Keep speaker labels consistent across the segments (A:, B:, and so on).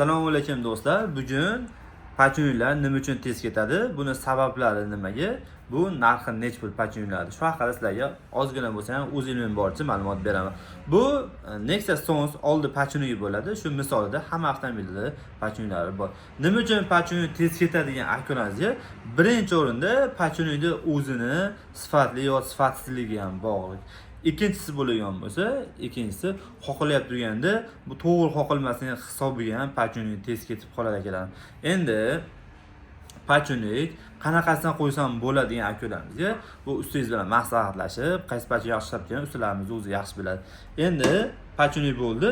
A: Assalomu alaykum do'stlar. Bugun pachunlar nima uchun tez ketadi? Buni sabablari nimaga? Bu narxi nech pul pachunlardi? Shu haqida sizlarga ozgina bo'lsa ham o'z ilmim boricha ma'lumot beraman. Bu Nexia Sons oldi pachunligi bo'ladi. Shu misolida hamma avtomobillarda pachunlari bor. Nima uchun pachun tez ketadigan aytganingizga, birinchi o'rinda pachunning o'zini sifatli yoki sifatsizligi ham bog'liq. Ikkinchisi bo'lgan bo'lsa, qoqilyapti turganda bu to'g'ri qoqilmasning hisobiga ham pachunlik tez ketib qolar ekan. Endi pachunlik qanaqasidan qo'ysam bo'ladi degan akularimizga bu ustingiz bilan maslahatlashib, qaysi pachun yaxshi ishlab turgan ustalarimiz o'zi yaxshi biladi. Endi pachunlik bo'ldi.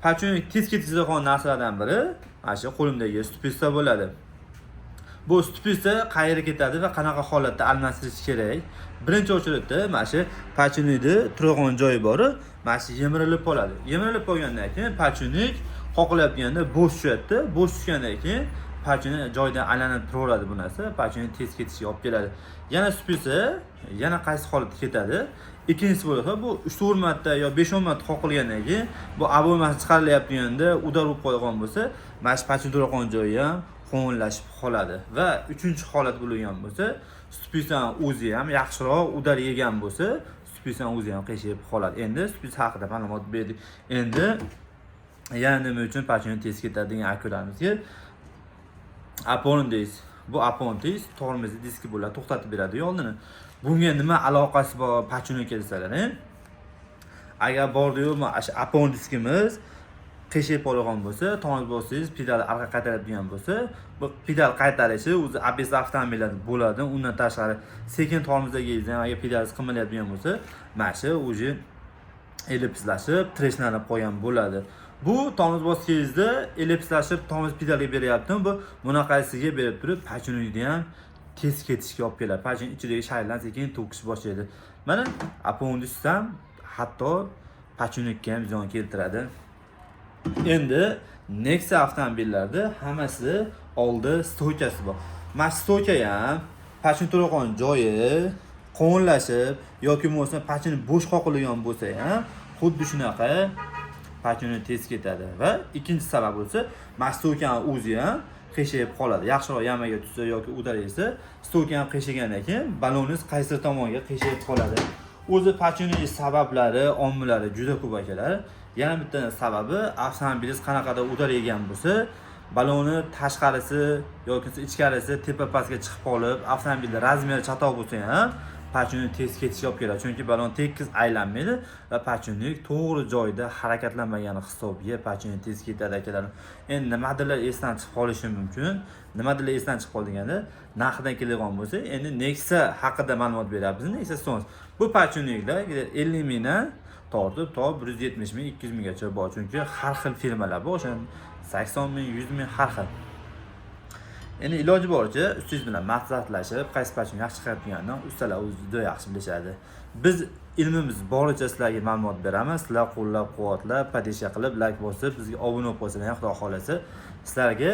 A: Pachunlik tez ketadigan narsalardan biri mana shu qo'limdagi stupista bo'ladi. Bu stupista qayerga ketadi va qanaqa holatda almashtirish kerak? Birinchi o'rinda mana shu pachunlikni turgan joyi bor, mana shu yemirilib qoladi. Yemirilib qolgandan keyin pachunlik qoqilayotganda bo'sh tushadi. Bo'sh tushgandan keyin pachunlik joyidan aylanib turaveradi bu narsa. Pachunlik tez ketishiga olib keladi. Yana stupista yana qaysi holatda ketadi? Ikkinchisi bo'lsa bu 3-4 marta yo 5-10 marta qoqilgandan keyin bu obomasi chiqarilyapti udar bo'lib qolgan bo'lsa, mana shu pachun turgan joyi ham qo'nlashib qoladi va uchinchi holat bo'lgan bo'lsa, stupisani o'zi ham yaxshiroq udar yegan bo'lsa, stupisani o'zi ham qiyshayib qoladi. Endi stupis haqida ma'lumot berdik. Endi yana nima uchun pachun tez ketadi degan akularimizga apondis. Bu apondis tormoz diski bo'ladi, to'xtatib beradi yo'lni. Bunga nima aloqasi bor pachunga desalar, agar bordi-yu, apondiskimiz qiyshayib qolgan bo'lsa, tormoz bosangiz, pedalni orqa qaytaradigan bo'lsa, bu pedal qaytarishi o'zi ABS avtomobillarda bo'ladi. Undan tashqari sekin tormozdagingiz ham agar pedalingiz qimirlayotgan bo'lsa, mana shu o'zi ellipslashib, treshlanib qolgan bo'ladi. Bu tormoz bosgingizda ellipslashib tormoz pedalga beryaptimi? Bu bunaqasiga berib turib, pachunlikni ham tez ketishga olib keladi. Pachun ichidagi shaylarni sekin to'kish boshlaydi. Mana apondis ham hatto pachunlikka ham ziyon keltiradi. Endi Nexia avtomobillarda hammasi oldi stoykasi bor. Mana stoyka ham pachun turgan joyi qo'nlashib yoki bo'lmasa pachun bo'sh qoqilgan bo'lsa ham xuddi shunaqa pachuni tez ketadi va ikkinchi sabab bo'lsa, mana stoykani o'zi ham qiyshayib qoladi. Yaxshiroq yamaga tushsa yoki udar yesa, stoyka ham qiyshaygandan keyin baloningiz qaysi tomonga qiyshayib qoladi. O'zi pachunning sabablari, omillari juda ko'p akalar. Yana bitta sababi, avtomobilingiz qanaqada udar yegan bo'lsa, baloni tashqarisi yoki ichkarisi tepa pastga chiqib qolib, avtomobilning razmeri chatoq bo'lsa ham pachunlik tez ketishga olib keladi. Chunki balon tekis aylanmaydi va pachunlik to'g'ri joyda harakatlanmagani hisobiga pachunlik tez ketadi akalar. Endi nimadirlar esdan chiqib qolishi mumkin. Nimadirlar esdan chiqib qolganda, narxidan keladigan bo'lsa, endi Nexia haqida ma'lumot beryapmiz. Nexia Sons. Bu pachunliklar 50 mingdan tortib to 170 ming, 200 minggacha bor. Chunki har xil firmalar bor, o'sha 80 ming, 100 ming har xil. Endi iloji boricha ustingiz bilan maslahatlashib, qaysi pachun yaxshi chiqayotganidan ustalar o'zi juda yaxshi bilishadi. Biz ilmimiz boricha sizlarga ma'lumot beramiz. Sizlar qo'llab-quvvatlab, podesha qilib, like bosib, bizga obuna bo'lib qolsangiz, Xudo xolasa, sizlarga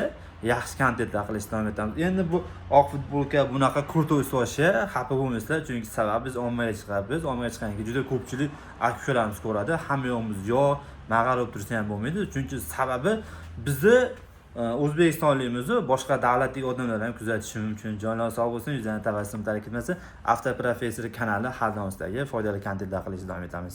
A: yaxshi kontentlar qilishni davom etamiz. Endi bu oq futbolka bunaqa krutoy so'rashi xafa bo'lmaysizlar, chunki sabab biz ommaga chiqamiz. Ommaga chiqqandan keyin juda ko'pchilik aksiylarimiz ko'radi. Hamma yo'qimiz yo'q, mag'arib tursa ham bo'lmaydi. Chunki sababi bizni O'zbekistonlikmizni boshqa davlatdagi odamlar ham kuzatishi mumkin. Jonlar sog' bo'lsin, yuzdan tabassum tarik etmasin. Avtoprofessor kanali har doim sizlarga foydali kontentlar qilishni davom etamiz.